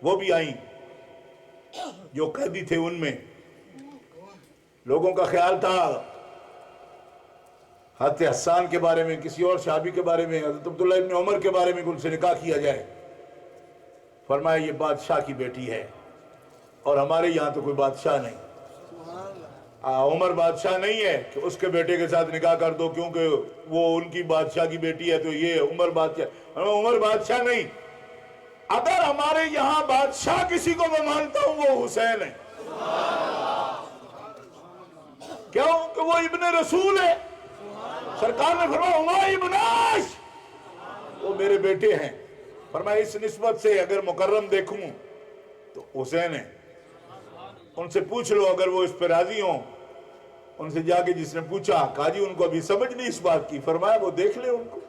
وہ بھی آئیں جو قیدی تھے، ان میں لوگوں کا خیال تھا حضرت حسان کے بارے میں، کسی اور صحابی کے بارے میں، حضرت عبداللہ ابن عمر کے بارے میں ان سے نکاح کیا جائے۔ فرمایا یہ بادشاہ کی بیٹی ہے اور ہمارے یہاں تو کوئی بادشاہ نہیں، عمر بادشاہ نہیں ہے کہ اس کے بیٹے کے ساتھ نکاح کر دو کیونکہ وہ ان کی بادشاہ کی بیٹی ہے تو یہ عمر بادشاہ۔ عمر بادشاہ نہیں، اگر ہمارے یہاں بادشاہ کسی کو میں مانتا ہوں وہ حسین ہے۔ کیوں کہ وہ ابن رسول ہے۔ سرکار نے فرمایا ہما ابناش، وہ میرے بیٹے ہیں۔ فرمایا اس نسبت سے اگر مکرم دیکھوں تو حسین ہے، ان سے پوچھ لو اگر وہ اس پہ راضی ہوں۔ ان سے جا کے جس نے پوچھا کہا جی ان کو ابھی سمجھ نہیں اس بات کی۔ فرمایا وہ دیکھ لیں، ان کو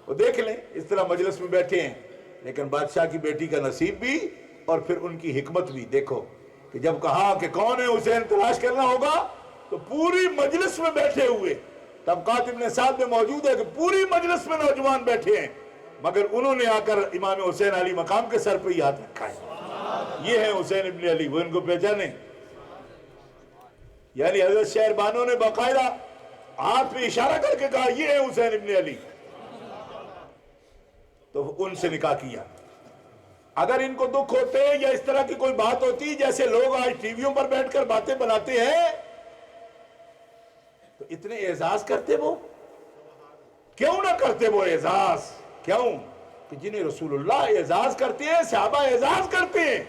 وہ دیکھ لیں۔ اس طرح مجلس میں بیٹھے ہیں، لیکن بادشاہ کی بیٹی کا نصیب بھی اور پھر ان کی حکمت بھی دیکھو کہ جب کہا کہ کون ہے حسین تلاش کرنا ہوگا تو پوری مجلس میں بیٹھے ہوئے، طبقات ابن سعد میں موجود ہے کہ پوری مجلس میں نوجوان بیٹھے ہیں، مگر انہوں نے آ کر امام حسین علی مقام کے سر پہ ہی ہاتھ رکھا ہے۔ یہ ہے حسین ابن علی، وہ ان کو پہچانے؟ یعنی حضرت شہر بانو نے باقاعدہ ہاتھ پہ اشارہ کر کے کہا یہ ہے حسین ابن علی، تو ان سے نکاح کیا۔ اگر ان کو دکھ ہوتے یا اس طرح کی کوئی بات ہوتی جیسے لوگ آج ٹی ویوں پر بیٹھ کر باتیں بناتے ہیں تو اتنے اعزاز کرتے وہ؟ کیوں نہ کرتے وہ اعزاز؟ کیوں کہ جنہیں رسول اللہ اعزاز کرتے ہیں، صحابہ اعزاز کرتے ہیں،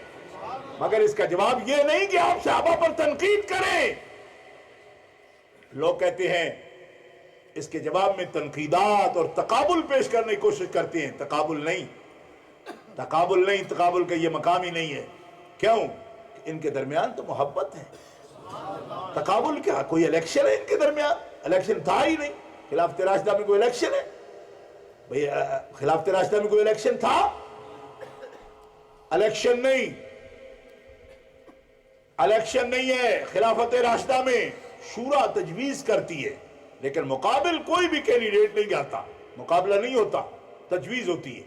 مگر اس کا جواب یہ نہیں کہ آپ صحابہ پر تنقید کریں۔ لوگ کہتے ہیں اس کے جواب میں تنقیدات اور تقابل پیش کرنے کی کوشش کرتے ہیں۔ تقابل نہیں، تقابل نہیں، تقابل کا یہ مقام ہی نہیں ہے۔ کیوں کہ ان کے درمیان تو محبت ہے۔ تقابل کیا؟ کوئی الیکشن ہے ان کے درمیان؟ الیکشن تھا ہی نہیں۔ خلافت راشدہ میں کوئی الیکشن ہے؟ بھئی خلافت راشدہ میں کوئی الیکشن تھا؟ الیکشن نہیں، الیکشن نہیں ہے خلافت راشدہ میں۔ شورا تجویز کرتی ہے لیکن مقابل کوئی بھی کینڈیڈیٹ نہیں جاتا، مقابلہ نہیں ہوتا، تجویز ہوتی ہے،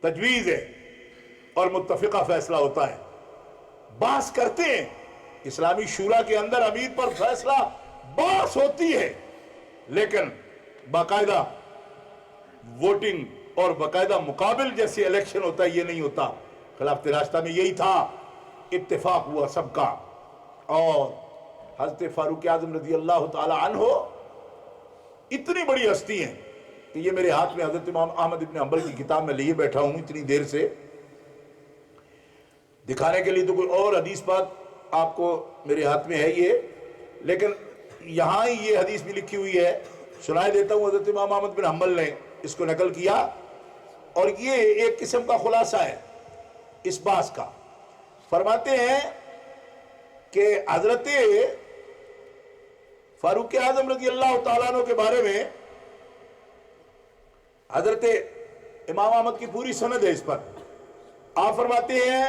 تجویز ہے اور متفقہ فیصلہ ہوتا ہے۔ بحث کرتے ہیں، اسلامی شورا کے اندر امیر پر فیصلہ بحث ہوتی ہے، لیکن باقاعدہ ووٹنگ اور باقاعدہ مقابل جیسے الیکشن ہوتا ہے یہ نہیں ہوتا۔ خلافت راشدہ میں یہی تھا، اتفاق ہوا سب کا۔ اور حضرت فاروق اعظم رضی اللہ تعالی عنہ اتنی بڑی ہستی ہیں کہ یہ میرے ہاتھ میں حضرت امام احمد ابن حنبل کی کتاب میں لیے بیٹھا ہوں اتنی دیر سے، دکھانے کے لیے تو کوئی اور حدیث بات آپ کو میرے ہاتھ میں ہے یہ، لیکن یہاں ہی یہ حدیث بھی لکھی ہوئی ہے، سنائے دیتا ہوں۔ حضرت امام احمد بن حنبل نے اس کو نقل کیا اور یہ ایک قسم کا خلاصہ ہے اس بحث کا۔ فرماتے ہیں کہ حضرت فاروق اعظم رضی اللہ تعالیٰ عنہ کے بارے میں حضرت امام احمد کی پوری سند ہے اس پر۔ آپ فرماتے ہیں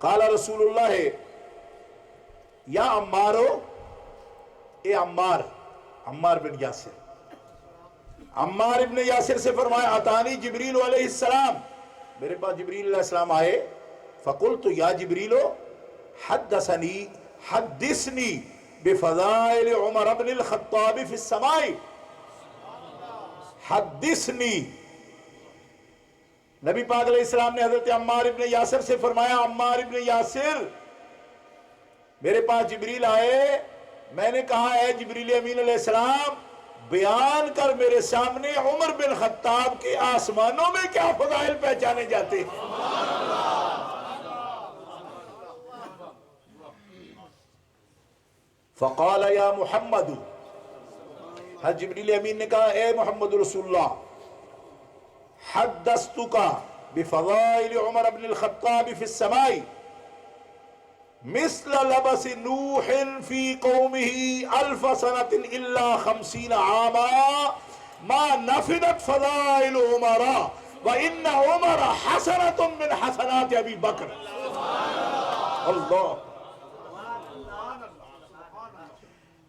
قال رسول اللہ یا عمارو، اے عمار، عمار بن یاسر، عمار ابن یاسر سے فرمایا اتانی جبریل علیہ السلام، میرے پاس جبریل علیہ السلام آئے، فقلت یا جبریلو حدثنی بفضائل عمر بن الخطاب فی السماء، حدثنی۔ نبی پاک علیہ السلام نے حضرت عمار ابن یاسر سے فرمایا عمار ابن یاسر میرے پاس جبریل آئے، میں نے کہا اے جبریل امین علیہ السلام بیان کر میرے سامنے عمر بن خطاب کے آسمانوں میں کیا فضائل پہچانے جاتے ہیں۔ فقال یا محمد، حضرت جبریل امین نے کہا اے محمد رسول اللہ حدثتک بفضائل عمر بن الخطاب فی السماء مثل لبس نوح فی قومه 1000 سنة الا 50 عاما ما نفدت فضائل عمر وان عمر حسنة من حسنات ابی بکر۔ اللہ،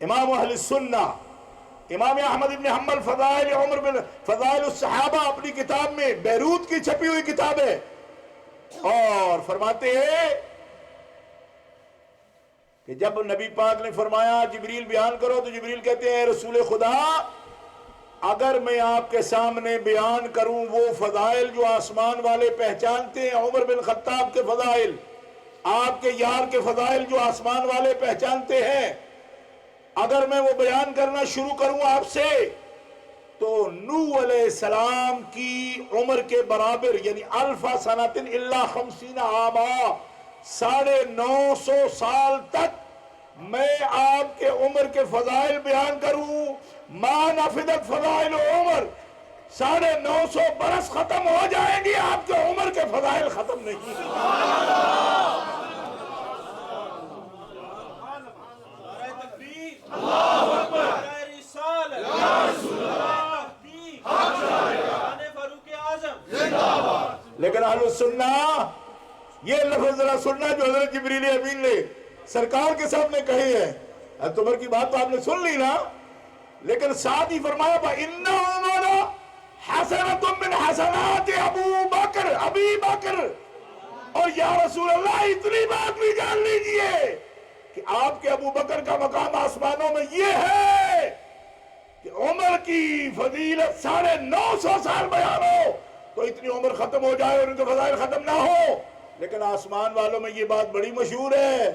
امام اہل السنہ امام احمد بن حنبل فضائل الصحابہ اپنی کتاب میں، بیروت کی چھپی ہوئی کتاب ہے، اور فرماتے ہیں کہ جب نبی پاک نے فرمایا جبریل بیان کرو، تو جبریل کہتے ہیں اے رسول خدا، اگر میں آپ کے سامنے بیان کروں وہ فضائل جو آسمان والے پہچانتے ہیں، عمر بن خطاب کے فضائل، آپ کے یار کے فضائل جو آسمان والے پہچانتے ہیں، اگر میں وہ بیان کرنا شروع کروں آپ سے، تو نوح علیہ السلام کی عمر کے برابر، یعنی الف سنۃ الا 50 عاما، 950 سال تک میں آپ کے عمر کے فضائل بیان کروں، ما نفدت فضائل عمر، 950 برس ختم ہو جائیں گی، آپ کے عمر کے فضائل ختم نہیں۔ لیکن اہل السنہ یہ لفظ ذرا سننا جو حضرت جبریل امین نے سرکار کے سامنے کہے ہیں۔ حضرت عمر کی بات تو آپ نے سن لی نا، لیکن ساتھ ہی فرمایا فَإِنَّ عُمَرَ حَسَنَةٌ مِّنْ حَسَنَاتِ ابی بکر، اور یا رسول اللہ اتنی بات بھی جان لیجئے کہ آپ کے ابو بکر کا مقام آسمانوں میں یہ ہے کہ عمر کی فضیلت 950 سال بیان ہو تو اتنی عمر ختم ہو جائے اور ان کے فضائل ختم نہ ہو، لیکن آسمان والوں میں یہ بات بڑی مشہور ہے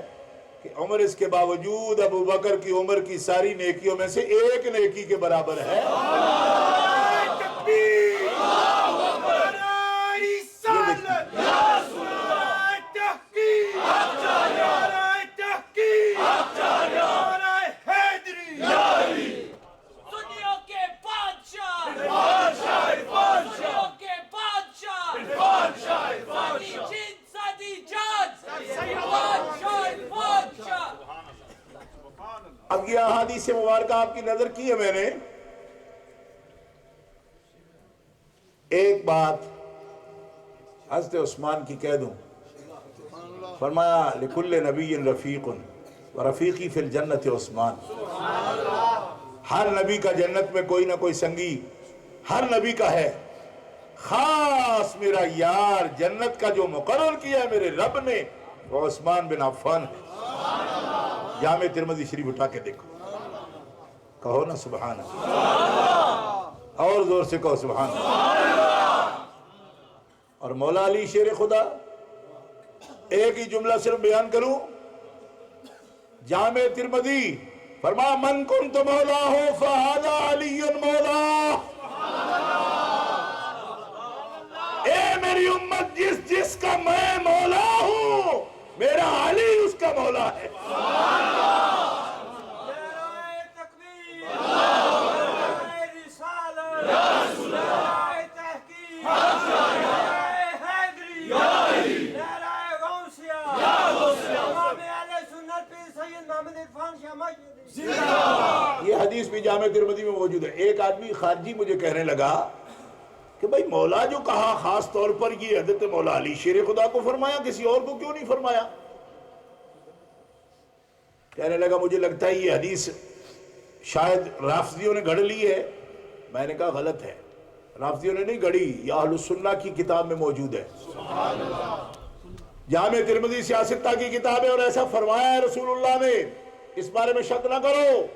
کہ عمر اس کے باوجود ابو بکر کی عمر کی ساری نیکیوں میں سے ایک نیکی کے برابر ہے۔ اب یہ احادیث مبارکہ آپ کی نظر کی ہے میں نے، ایک بات حضرت عثمان کی کہہ دوں، فرمایا لکل نبی رفیق ورفیقی فی الجنت عثمان، ہر نبی کا جنت میں کوئی نہ کوئی سنگی ہر نبی کا ہے، خاص میرا یار جنت کا جو مقرر کیا ہے میرے رب نے وہ عثمان بن عفان ہے۔ جامع ترمذی شریف اٹھا کے دیکھو، کہو نا سبحان اللہ، اور زور سے کہو سبحان اللہ۔ اور مولا علی شیر خدا، ایک ہی جملہ صرف بیان کروں، جامع ترمذی فرمایا من کنت مولاہ فہذا علی مولا، اے میری امت جس کا میں مولا ہوں میرا علی اس کا مولا ہے۔ یہ حدیث بھی جامع ترمذی میں موجود ہے۔ ایک آدمی خارجی مجھے کہنے لگا کہ بھائی مولا جو کہا خاص طور پر یہ حضرت مولا علی شیر خدا کو فرمایا، کسی اور کو کیوں نہیں فرمایا؟ کہنے لگا مجھے لگتا ہے یہ حدیث شاید رافضیوں نے گھڑ لی ہے۔ میں نے کہا غلط ہے، رافضیوں نے نہیں گھڑی، یہ اہل السنہ کی کتاب میں موجود ہے۔ جامع ترمذی سیاستہ کی کتاب ہے، اور ایسا فرمایا ہے رسول اللہ نے، اس بارے میں شک نہ کرو۔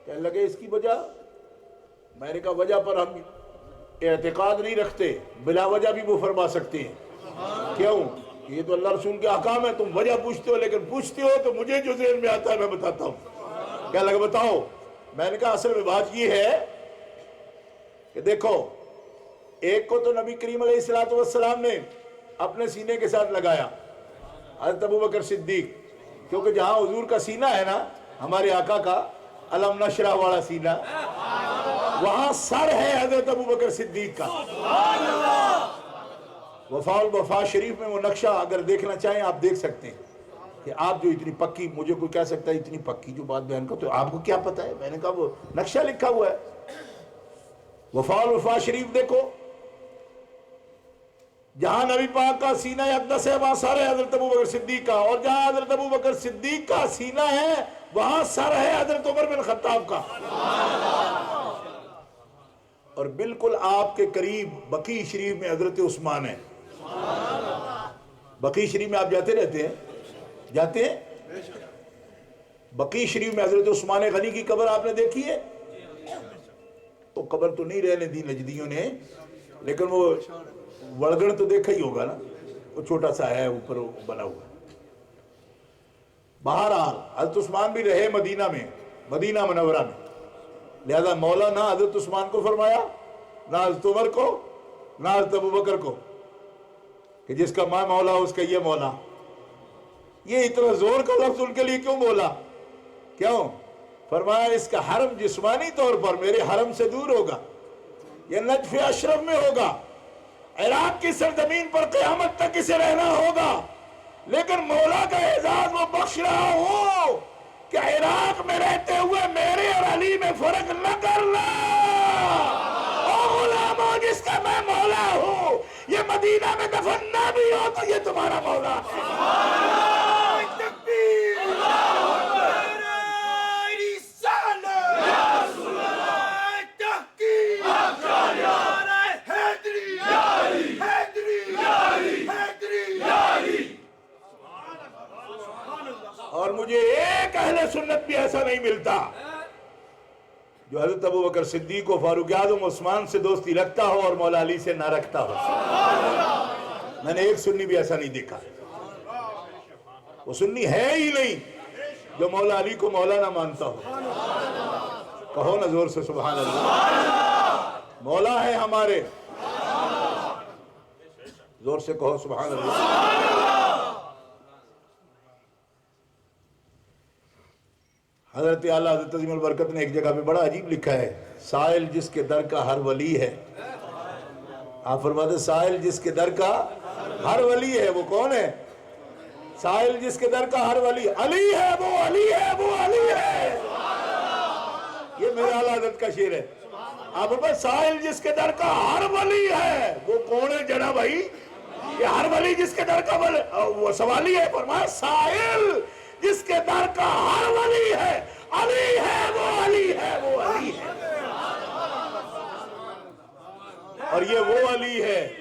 کہنے لگے اس کی وجہ؟ میں نے کہا وجہ پر ہم اعتقاد نہیں رکھتے، بلا وجہ بھی وہ فرما سکتے ہیں۔ کیوں؟ یہ تو اللہ رسول کے احکام ہے، تم وجہ پوچھتے ہو، لیکن پوچھتے ہو تو مجھے جو ذہن میں آتا ہے میں بتاتا ہوں۔ کیا لگا بتاؤ؟ میں نے کہا اصل میں بات یہ ہے کہ دیکھو، ایک کو تو نبی کریم علیہ السلام نے اپنے سینے کے ساتھ لگایا، حضرت ابو بکر صدیق، کیونکہ جہاں حضور کا سینہ ہے نا، ہمارے آقا کا علم نشرہ والا سینہ، وہاں سر ہے حضرت ابو بکر صدیق کا۔ وفاء الوفا شریف میں وہ نقشہ اگر دیکھنا چاہیں آپ دیکھ سکتے ہیں کہ آپ جو اتنی پکی، مجھے کوئی کہہ سکتا ہے اتنی پکی جو بات بیان کرو تو آپ کو کیا پتا ہے؟ میں نے کہا وہ نقشہ لکھا ہوا ہے، وفاء الوفا شریف دیکھو، جہاں نبی پاک کا سینہ اقدس ہے وہاں سر ہے حضرت ابو بکر صدیق کا، اور جہاں حضرت ابو بکر صدیق کا سینہ ہے وہاں سر ہے حضرت عمر بن خطاب کا۔ اور بالکل آپ کے قریب بقیع شریف میں حضرت عثمان ہے۔ بقی شریف میں آپ جاتے رہتے ہیں؟ جاتے ہیں؟ بقی شریف میں حضرت عثمان غنی کی قبر آپ نے دیکھی ہے؟ تو قبر تو نہیں رہنے دی نجدیوں نے، لیکن وہ وڑگڑ تو دیکھا ہی ہوگا نا، وہ چھوٹا سا ہے اوپر بنا ہوا۔ بہرحال حضرت عثمان بھی رہے مدینہ میں، مدینہ منورہ میں، لہذا مولا نہ حضرت عثمان کو فرمایا، نہ حضرت عمر کو، نہ حضرت ابوبکر کو کہ جس کا ماں مولا اس کا یہ مولا۔ یہ اتنا زور کا لفظ ان کے لیے کیوں بولا؟ کیوں؟ فرمایا اس کا حرم جسمانی طور پر میرے حرم سے دور ہوگا، یہ نجف اشرف میں ہوگا، عراق کی سرزمین پر قیامت تک اسے رہنا ہوگا، لیکن مولا کا اعزاز وہ بخش رہا ہوں کہ عراق میں رہتے ہوئے میرے اور علی میں فرق نہ کرنا۔ او غلاموں، جس کا میں مولا ہوں، یہ مدینہ میں دفن نہ بھی ہو تو یہ تمہارا مولا ہے۔ اور مجھے ایک اہل سنت بھی ایسا نہیں ملتا جو حضرت ابوبکر صدیق و فاروق اعظم عثمان سے دوستی رکھتا ہو اور مولا علی سے نہ رکھتا ہو۔ میں نے ایک سنی بھی ایسا نہیں دیکھا۔ وہ سنی ہے ہی نہیں جو مولا علی کو مولا نہ مانتا ہو۔ کہو نا زور سے سبحان اللہ۔ مولا ہے ہمارے، زور سے کہو سبحان اللہ۔ حضرت اعلیٰ حضرت عظیم البرکت نے ایک جگہ پہ بڑا عجیب لکھا ہے، سائل جس کے در کا ہر ولی ہے۔ آپ فرماتے سائل جس کے در کا ہر ولی ہے، وہ کون ہے؟ سائل جس کے در کا ہر ولی علی ہے، وہ علی ہے، وہ علی ہے۔ یہ میرے اعلیٰ حضرت کا شعر ہے۔ آپ فرماتے سائل جس کے در کا ہر ولی ہے، وہ کون ہے جناب بھائی؟ یہ ہر ولی جس کے در کا وہ سوالی ہے۔ فرمایا سائل جس کے در کا ہر ولی ہے، علی ہے، وہ علی ہے، وہ علی ہے۔ اور یہ وہ علی ہے۔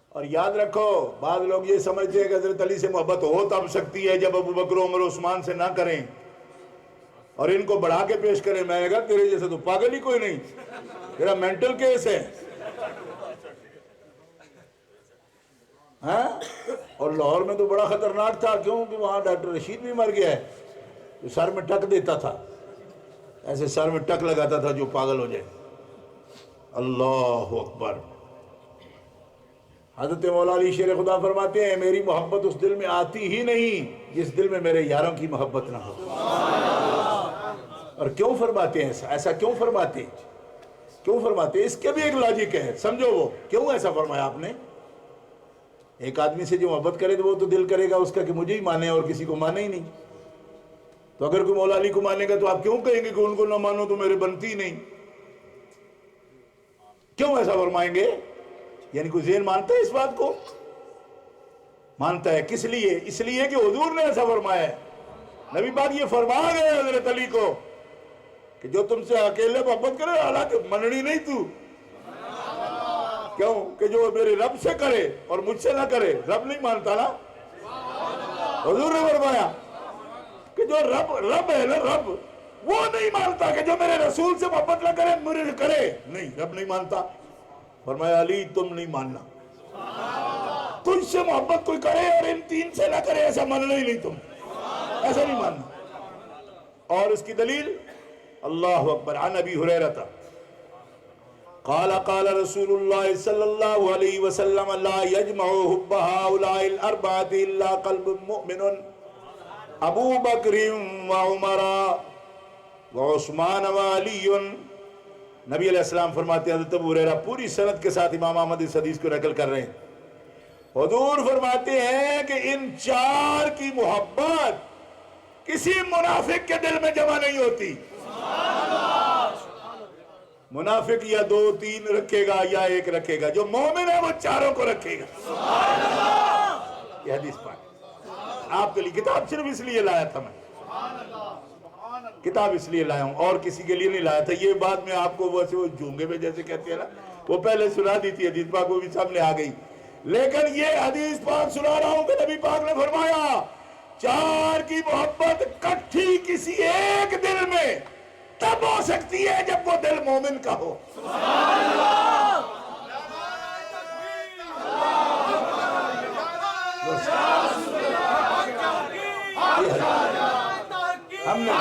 اور یاد رکھو، بعض لوگ یہ سمجھتے ہیں کہ حضرت علی سے محبت ہو تب سکتی ہے جب ابوبکر عمر عثمان سے نہ کریں اور ان کو بڑھا کے پیش کریں۔ میں نے کہا تیرے جیسے تو پاگل ہی کوئی نہیں، تیرا مینٹل کیس ہے۔ اور لاہور میں تو بڑا خطرناک تھا، کیونکہ وہاں ڈاکٹر رشید بھی مر گیا ہے، جو سر میں ٹک دیتا تھا، ایسے سر میں ٹک لگاتا تھا جو پاگل ہو جائے۔ اللہ اکبر۔ حضرت مولا علی شیر خدا فرماتے ہیں میری محبت اس دل میں آتی ہی نہیں جس دل میں میرے یاروں کی محبت نہ ہو۔ اور کیوں فرماتے ہیں ایسا کیوں فرماتے ہیں؟ کیوں فرماتے ہیں؟ اس کے بھی ایک لاجک ہے، سمجھو وہ کیوں ایسا فرمایا آپ نے۔ ایک آدمی سے جو محبت کرے تو وہ تو دل کرے گا اس کا کہ مجھے ہی مانے اور کسی کو مانے ہی نہیں۔ تو اگر کوئی مولا علی کو مانے گا تو آپ کیوں کہیں گے کہ ان کو نہ مانو تو میرے بنتی ہی نہیں؟ کیوں ایسا فرمائیں گے؟ یعنی کوئی ذہن مانتا ہے اس بات کو؟ مانتا ہے۔ کس لیے؟ اس لیے کہ حضور نے ایسا فرمایا ہے۔ نبی پاک یہ فرما گئے حضرت علی کو کہ جو تم سے اکیلے محبت کرے حالانکہ مننی نہیں تو، کیوں کہ جو میرے رب سے کرے اور مجھ سے نہ کرے، رب نہیں مانتا نا۔ حضور نے فرمایا کہ جو رب ہے نا، رب وہ نہیں مانتا کہ جو میرے رسول سے محبت نہ کرے مجھے کرے، نہیں، رب نہیں مانتا۔ فرمایا علی تم نہیں ماننا، تجھ سے محبت کوئی کرے اور ان تین سے نہ کرے ایسا ماننا ہی نہیں، تم ایسا نہیں ماننا۔ اور اس کی دلیل اللہ اکبر، عن ابی ہریرہ قال قال رسول اللہ صلی اللہ علیہ وسلم لا يجمع حب هؤلاء الاربعة الا قلب مؤمن ابو بکر وعمر وعثمان وعلی۔ نبی علیہ السلام فرماتے ہیں، حضرت ابو ہریرہ پوری سند کے ساتھ امام احمد اس حدیث کو نقل کر رہے ہیں، حضور فرماتے ہیں کہ ان چار کی محبت کسی منافق کے دل میں جمع نہیں ہوتی۔ منافق یا دو تین رکھے گا یا ایک رکھے گا، جو مومن ہے وہ چاروں کو رکھے گا۔ یہ حدیث پاک آپ کے لیے کتاب صرف اس لیے لایا تھا، میں کتاب اس لیے لایا ہوں اور کسی کے لیے نہیں لایا تھا. یہ بات میں آپ کو ویسے وہ جونگے میں جیسے کہتے ہیں نا، وہ پہلے سنا دی تھی، حدیث پاک وہ بھی سامنے آ گئی، لیکن یہ حدیث پاک سنا رہا ہوں کہ نبی پاک نے فرمایا چار کی محبت کٹھی کسی ایک دل میں تب ہو سکتی ہے جب وہ دل مومن کا ہو. ہم نے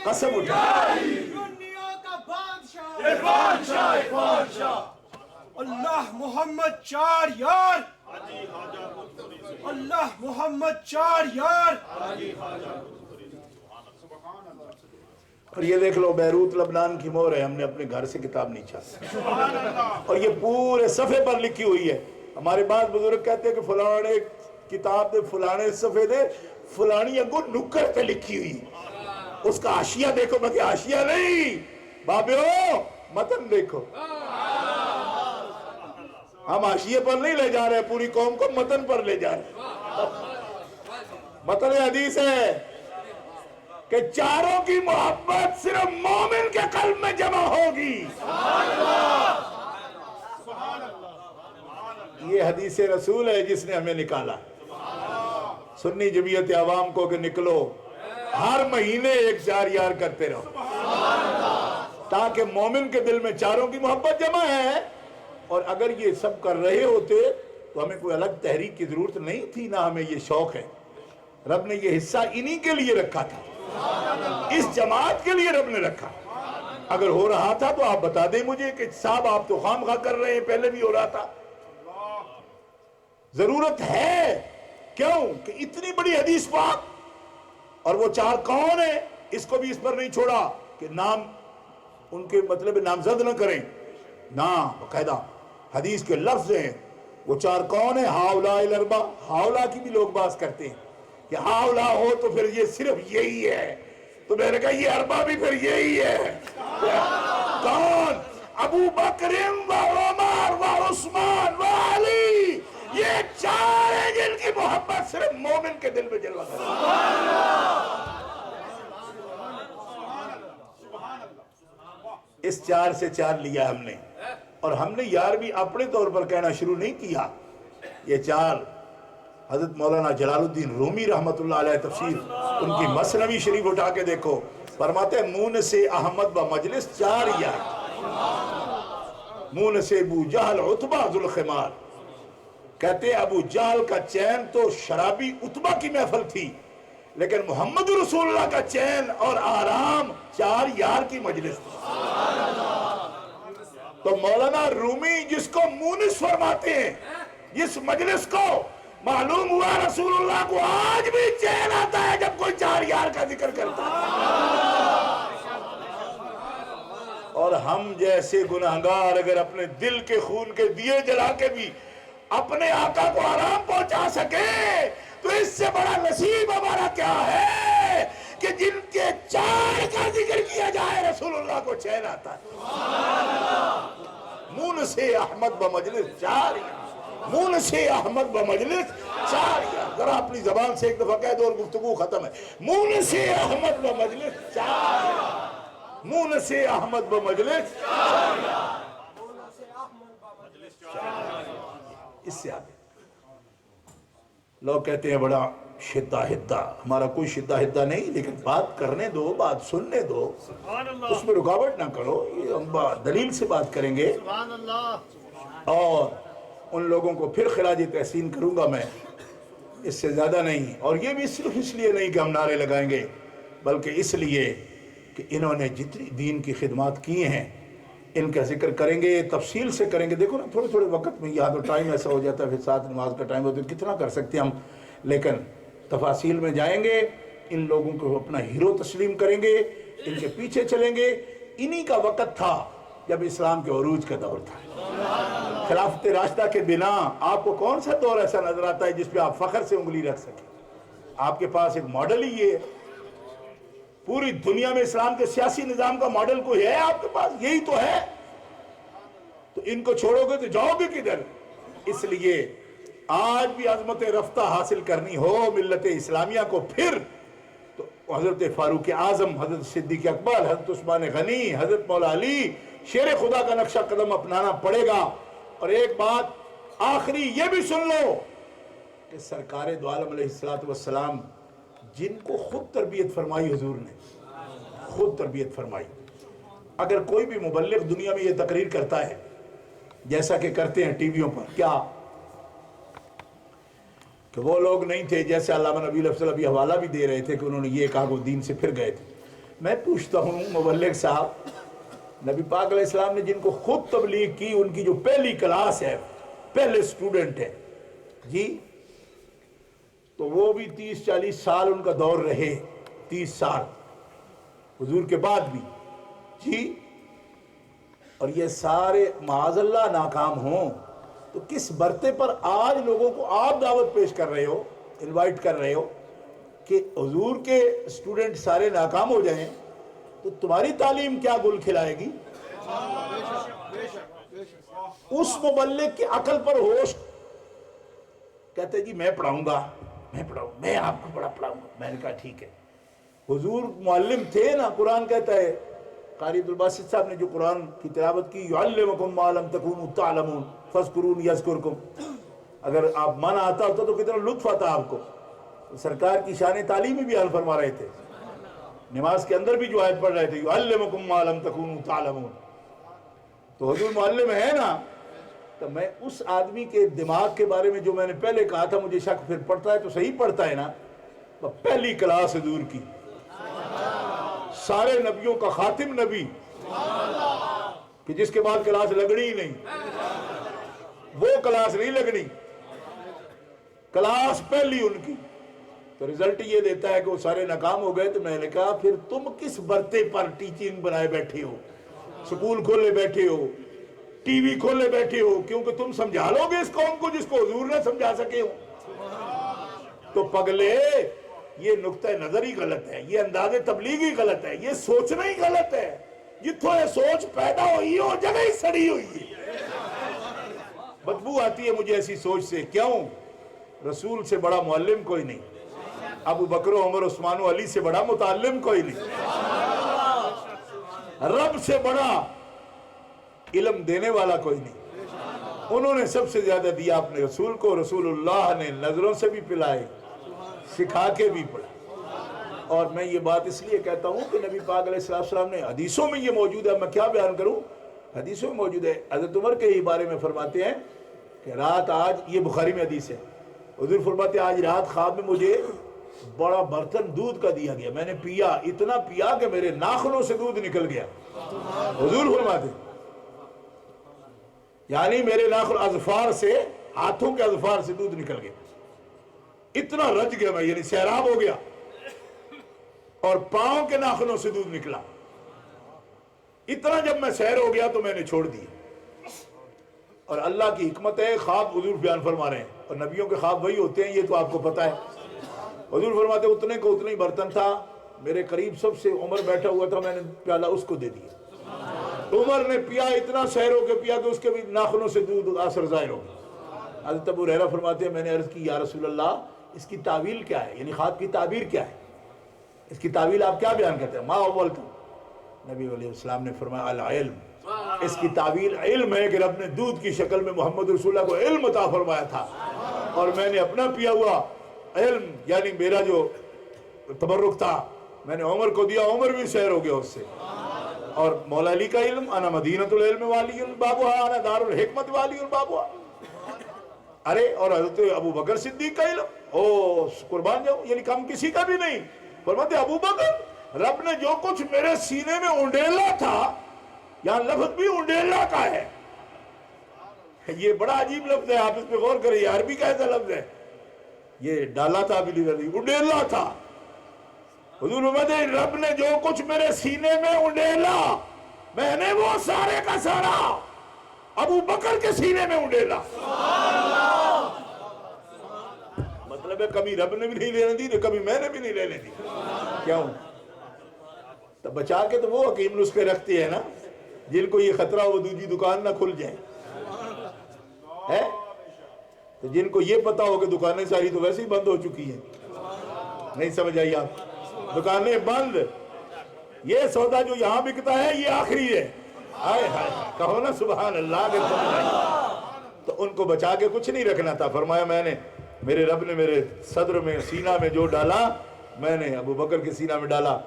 قسم اٹھائی اللہ محمد چار یار، اللہ محمد چار یار. اور یہ دیکھ لو بیروت لبنان کی مور ہے، ہم نے اپنے گھر سے کتاب نہیں چھاپی اور یہ پورے صفحے پر لکھی ہوئی ہے. ہمارے بعض بزرگ کہتے ہیں کہ فلانے کتاب دے فلانے صفحے دے فلانی انگو نکر پہ لکھی ہوئی، اس کا حاشیہ دیکھو. میں کہ حاشیہ نہیں بابیو، متن دیکھو. ہم حاشیے پر نہیں لے جا رہے، پوری قوم کو متن پر لے جا رہے. متن حدیث ہے کہ چاروں کی محبت صرف مومن کے قلب میں جمع ہوگی. یہ حدیث رسول ہے جس نے ہمیں نکالا. سنی جمعیت عوام کو کہ نکلو، ہر مہینے ایک چار یار کرتے رہو تاکہ مومن کے دل میں چاروں کی محبت جمع ہے. اور اگر یہ سب کر رہے ہوتے تو ہمیں کوئی الگ تحریک کی ضرورت نہیں تھی، نہ ہمیں یہ شوق ہے. رب نے یہ حصہ انہی کے لیے رکھا تھا، اس جماعت کے لیے رب نے رکھا. اگر ہو رہا تھا تو آپ بتا دیں مجھے کہ صاحب آپ تو خام خواہ کر رہے ہیں، پہلے بھی ہو رہا تھا. ضرورت ہے کیوں کہ اتنی بڑی حدیث پاک، اور وہ چار کون ہیں اس کو بھی اس پر نہیں چھوڑا کہ نام ان کے مطلب نامزد نہ کریں. نا باقاعدہ حدیث کے لفظ ہیں. وہ چار کون ہیں؟ ہاؤلا الاربع. ہاؤلا کی بھی لوگ بات کرتے ہیں کہ ہاؤلا ہو تو پھر یہ صرف یہی ہے، تو میں نے کہا یہ اربع بھی پھر یہی ہے. کون؟ ابو بکر و عمر و عثمان و علی. یہ چار ہیں جن کی محبت صرف مومن کے دل میں جلوہ کرتی ہے. اس چار سے چار لیا ہم نے، اور ہم نے یار بھی اپنے طور پر کہنا شروع نہیں کیا. یہ چار حضرت مولانا جلال الدین رومی رحمت اللہ علیہ تفسیر ان کی مثنوی شریف اٹھا کے دیکھو، فرماتے ہیں مون سے احمد و مجلس چار یار. مون سے ابو جہل عتبہ ذوالخمار. کہتے ہیں ابو جہل کا چین تو شرابی عتبہ کی محفل تھی، لیکن محمد رسول اللہ کا چین اور آرام چار یار کی مجلس تھی. تو مولانا رومی جس کو مونس فرماتے ہیں، جس مجلس کو معلوم ہوا رسول اللہ کو آج بھی چین آتا ہے جب کوئی چار یار کا ذکر کرتا ہے. اور ہم جیسے گناہگار اگر اپنے دل کے خون کے دیے جلا کے بھی اپنے آقا کو آرام پہنچا سکے تو اس سے بڑا نصیب ہمارا کیا ہے کہ جن کے چار کا ذکر کیا جائے رسول اللہ کو چین آتا ہے. مون سے احمد بمجلس چار یار، مون سے احمد بمجلس چار یار. ذرا اپنی زبان سے ایک دفعہ کہہ دو اور گفتگو ختم ہے. مون سے احمد بمجلس چار یار، مون سے احمد بمجلس چار یار. اس سے آگے لوگ کہتے ہیں بڑا شدہ ہدہ. ہمارا کوئی شدہ ہدہ نہیں، لیکن بات کرنے دو، بات سننے دو، اس میں رکاوٹ نہ کرو. یہ ہم دلیل سے بات کریں گے اور ان لوگوں کو پھر خراج تحسین کروں گا میں، اس سے زیادہ نہیں. اور یہ بھی صرف اس لیے نہیں کہ ہم نعرے لگائیں گے، بلکہ اس لیے کہ انہوں نے جتنی دین کی خدمات کی ہیں ان کا ذکر کریں گے، تفصیل سے کریں گے. دیکھو نا تھوڑے تھوڑے وقت میں یہاں تو ٹائم ایسا ہو جاتا ہے، پھر ساتھ نماز کا ٹائم ہوتا ہے، کتنا کر سکتے ہیں ہم، لیکن تفاصیل میں جائیں گے. ان لوگوں کو اپنا ہیرو تسلیم کریں گے، ان کے پیچھے چلیں گے. انہی کا وقت تھا جب اسلام کے عروج کا دور تھا. خلافت راشدہ کے بنا آپ کو کون سا دور ایسا نظر آتا ہے جس پہ آپ فخر سے انگلی رکھ سکیں؟ آپ کے پاس ایک ماڈل ہی یہ ہے. پوری دنیا میں اسلام کے سیاسی نظام کا ماڈل کوئی ہے آپ کے پاس؟ یہی تو ہے. تو ان کو چھوڑو گے تو جاؤ گے کدھر؟ اس لیے آج بھی عظمت رفتہ حاصل کرنی ہو ملت اسلامیہ کو پھر تو حضرت فاروق اعظم، حضرت صدیق اکبر، حضرت عثمان غنی، حضرت مولا علی شیر خدا کا نقشہ قدم اپنانا پڑے گا۔ اور ایک بات آخری یہ بھی سن لو کہ سرکار دو عالم علیہ السلام جن کو خود تربیت فرمائی، حضور نے خود تربیت فرمائی۔ اگر کوئی بھی مبلغ دنیا میں یہ تقریر کرتا ہے جیسا کہ کرتے ہیں ٹی ویوں پر، کیا کہ وہ لوگ نہیں تھے، جیسے علامہ نبی افضل ابھی حوالہ بھی دے رہے تھے کہ انہوں نے یہ کہا وہ دین سے پھر گئے تھے۔ میں پوچھتا ہوں مبلغ صاحب، نبی پاک علیہ السلام نے جن کو خود تبلیغ کی، ان کی جو پہلی کلاس ہے، پہلے سٹوڈنٹ ہے جی، تو وہ بھی 30-40 سال ان کا دور رہے، 30 سال حضور کے بعد بھی جی، اور یہ سارے معاذ اللہ ناکام ہوں، تو کس برتے پر آج لوگوں کو آپ دعوت پیش کر رہے ہو، انوائٹ کر رہے ہو کہ حضور کے سٹوڈنٹ سارے ناکام ہو جائیں، تو تمہاری تعلیم کیا گل کھلائے گی؟ اس مبلغ کی عقل پر ہوش کہتے جی میں پڑھاؤں گا، میں آپ کو بڑا پڑھاؤں گا۔ میں نے کہا ٹھیک ہے، حضور معلم تھے نا، قرآن کہتا ہے، قاری عبدالباسط صاحب نے جو قرآن کی تلاوت کی، یعلمکم ما لم تکونوا تعلمون فاذکرون یذکرکم، اگر آپ من آتا ہوتا تو کتنا لطف آتا آپ کو۔ سرکار کی شان تعلیمی بیان فرما رہے تھے، نماز کے اندر بھی جو آیت پڑھ رہے تھے یعلمکم ما لم تکونوا تعلمون، تو حضور معلم ہے نا۔ تو میں اس آدمی کے دماغ کے بارے میں جو میں نے پہلے کہا تھا، مجھے شک پھر پڑتا ہے تو صحیح پڑتا ہے نا، پہلی کلاس حضور کی، سارے نبیوں کا خاتم نبی، کہ جس کے بعد کلاس لگنی ہی نہیں، وہ کلاس نہیں لگنی، کلاس پہلی ان کی۔ تو رزلٹ یہ دیتا ہے کہ وہ سارے ناکام ہو گئے۔ تو میں نے کہا پھر تم کس برتے پر ٹیچنگ بنائے بیٹھے ہو، سکول کھولے بیٹھے ہو، ٹی وی کھولے بیٹھے ہو، کیونکہ تم سمجھا لو گے اس قوم کو جس کو حضور نہ سمجھا سکے ہو؟ تو پگلے یہ نقطہ نظر ہی غلط ہے، یہ انداز تبلیغ ہی غلط ہے، یہ سوچنا ہی غلط ہے۔ جتوں یہ سوچ پیدا ہوئی ہو جگہ ہی سڑی ہوئی ہے، بدبو آتی ہے مجھے ایسی سوچ سے۔ کیوں؟ رسول سے بڑا معلم کوئی نہیں، ابو بکر و عمر عثمان و علی سے بڑا متعلم کوئی نہیں، رب سے بڑا علم دینے والا کوئی نہیں۔ انہوں نے سب سے زیادہ دیا اپنے رسول کو، رسول اللہ نے نظروں سے بھی پلائے، سکھا کے بھی پڑھا۔ اور میں یہ بات اس لیے کہتا ہوں کہ نبی پاک علیہ السلام نے حدیثوں میں یہ موجود ہے، میں کیا بیان کروں، حدیثوں میں موجود ہے۔ حضرت عمر کے ہی بارے میں فرماتے ہیں کہ رات آج، یہ بخاری میں حدیث ہے، حضور فرماتے ہیں آج رات خواب میں مجھے بڑا برتن دودھ کا دیا گیا، میں نے پیا، اتنا پیا کہ میرے ناخنوں سے دودھ نکل گیا۔ حضور فرماتے ہیں یعنی میرے ناخن اظفار سے، ہاتھوں کے اظفار سے دودھ نکل گیا، اتنا رج گیا میں، یعنی سیراب ہو گیا، اور پاؤں کے ناخنوں سے دودھ نکلا۔ اتنا جب میں سیر ہو گیا تو میں نے چھوڑ دیا۔ اور اللہ کی حکمت ہے، خواب حضور بیان فرما رہے ہیں، اور نبیوں کے خواب وہی ہوتے ہیں، یہ تو آپ کو پتا ہے۔ حضور فرماتے اتنے کو اتنا ہی برتن تھا، میرے قریب سب سے عمر بیٹھا ہوا تھا، میں نے پیالہ اس کو دے دیا۔ عمر نے پیا، اتنا سیر ہو کے پیا کہ اس کے بھی ناخنوں سے دودھ اثر ظاہر ہو گیا۔ حضرت ابو ہریرہ فرماتے ہیں میں نے عرض کی یا رسول اللہ اس کی تعویل کیا ہے، یعنی خواب کی تعبیر کیا ہے، اس کی تعویل آپ کیا بیان کرتے ہیں؟ ما اولتم، نبی علیہ السلام نے فرمایا العلم، اس کی تعویل علم ہے کہ رب نے دودھ کی شکل میں محمد رسول اللہ کو علم عطا فرمایا تھا، اور میں نے اپنا پیا ہوا علم، یعنی میرا جو تبرک تھا، میں نے عمر کو دیا، عمر بھی سیر ہو گیا اس سے۔ اور مولا علی کا علم، انا مدینۃ العلم والی بابوہا، انا دار الحکمت والی بابوہا۔ ارے اور حضرت ابو بکر صدیق کا علم، قربان جاؤ، یعنی کم کسی کا بھی نہیں۔ فرماتے ابو بکر، رب نے جو کچھ میرے سینے میں انڈیلا تھا، یہاں لفظ بھی انڈیلا کا ہے، یہ بڑا عجیب لفظ ہے، آپ اس پہ غور کریں، یہ عربی کا ایسا لفظ ہے، یہ ڈالا تھا بھی نہیں، انڈیلا تھا۔ حضور فرماتے ہیں رب نے جو کچھ میرے سینے میں انڈیلا، میں نے وہ سارے کا سارا ابو بکر کے سینے میں انڈیلا۔ مطلب ہے کبھی رب نے بھی نہیں لینے دی، کبھی میں نے بھی نہیں لینے دی۔ کیوں؟ تو بچا کے تو وہ حکیم نسخے رکھتے ہیں نا، جن کو یہ خطرہ وہ دوسری دکان نہ کھل جائے، ہے تو جن کو یہ پتا ہو کہ دکانیں ساری تو ویسے ہی بند ہو چکی ہیں، نہیں سمجھ آئی آپ؟ دکانیں بند، یہ سودا جو یہاں بکتا ہے یہ آخری ہے، ہائے ہائے کہو نا سبحان اللہ کے سمجھ آئی۔ تو ان کو بچا کے کچھ نہیں رکھنا تھا، فرمایا میں نے، میرے رب نے میرے صدر میں سینہ میں جو ڈالا میں نے ابو بکر کے سینہ میں ڈالا،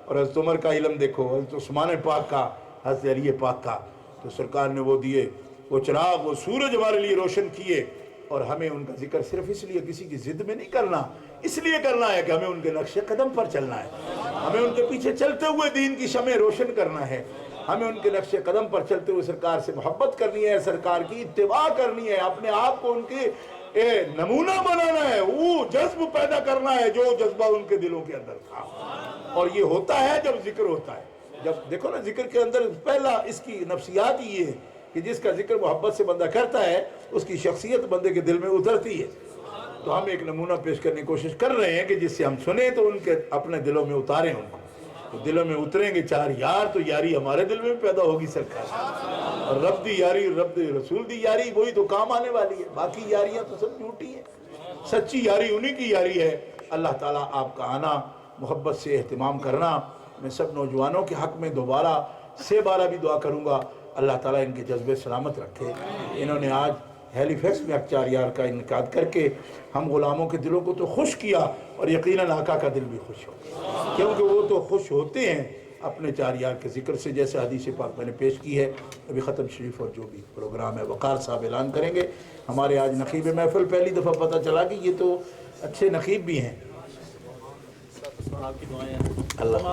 اور حضرت عمر کا علم دیکھو، حضرت عثمان پاک کا، حضرت علی پاک کا، تو سرکار نے وہ دیے، وہ چراغ، وہ سورج ہمارے لیے روشن کیے، اور ہمیں ان کا ذکر صرف اس لیے کسی کی ضد میں نہیں کرنا، اس لیے کرنا ہے کہ ہمیں ان کے نقش قدم پر چلنا ہے، ہمیں ان کے پیچھے چلتے ہوئے دین کی شمع روشن کرنا ہے، ہمیں ان کے نقش قدم پر چلتے ہوئے سرکار سے محبت کرنی ہے، سرکار کی اتباع کرنی ہے، اپنے آپ کو ان کے نمونہ بنانا ہے، وہ جذب پیدا کرنا ہے جو جذبہ ان کے دلوں کے اندر تھا، اور یہ ہوتا ہے جب ذکر ہوتا ہے۔ جب دیکھو نا ذکر کے اندر پہلا اس کی نفسیات ہی یہ ہے کہ جس کا ذکر محبت سے بندہ کرتا ہے اس کی شخصیت بندے کے دل میں اترتی ہے۔ تو ہم ایک نمونہ پیش کرنے کی کوشش کر رہے ہیں کہ جس سے ہم سنیں تو ان کے اپنے دلوں میں اتاریں، ان کو تو دلوں میں اتریں گے چار یار، تو یاری ہمارے دل میں پیدا ہوگی سرکار، اور رب دی یاری، رب دی رسول دی یاری وہی تو کام آنے والی ہے، باقی یاریاں تو سب جھوٹی ہیں، سچی یاری انہی کی یاری ہے۔ اللہ تعالیٰ آپ کا آنا، محبت سے اہتمام کرنا، میں سب نوجوانوں کے حق میں دوبارہ سے بارہ بھی دعا کروں گا، اللہ تعالیٰ ان کے جذبے سلامت رکھے۔ انہوں نے آج ہیلی فیکس میں چار یار کا انعقاد کر کے ہم غلاموں کے دلوں کو تو خوش کیا، اور یقیناً آقا کا دل بھی خوش ہو، کیونکہ وہ تو خوش ہوتے ہیں اپنے چار یار کے ذکر سے، جیسے حدیث پاک میں نے پیش کی ہے۔ ابھی ختم شریف اور جو بھی پروگرام ہے وقار صاحب اعلان کریں گے۔ ہمارے آج نقیب محفل پہلی دفعہ پتہ چلا کہ یہ تو اچھے نقیب بھی ہیں۔ آپ کی دعائیں اللہ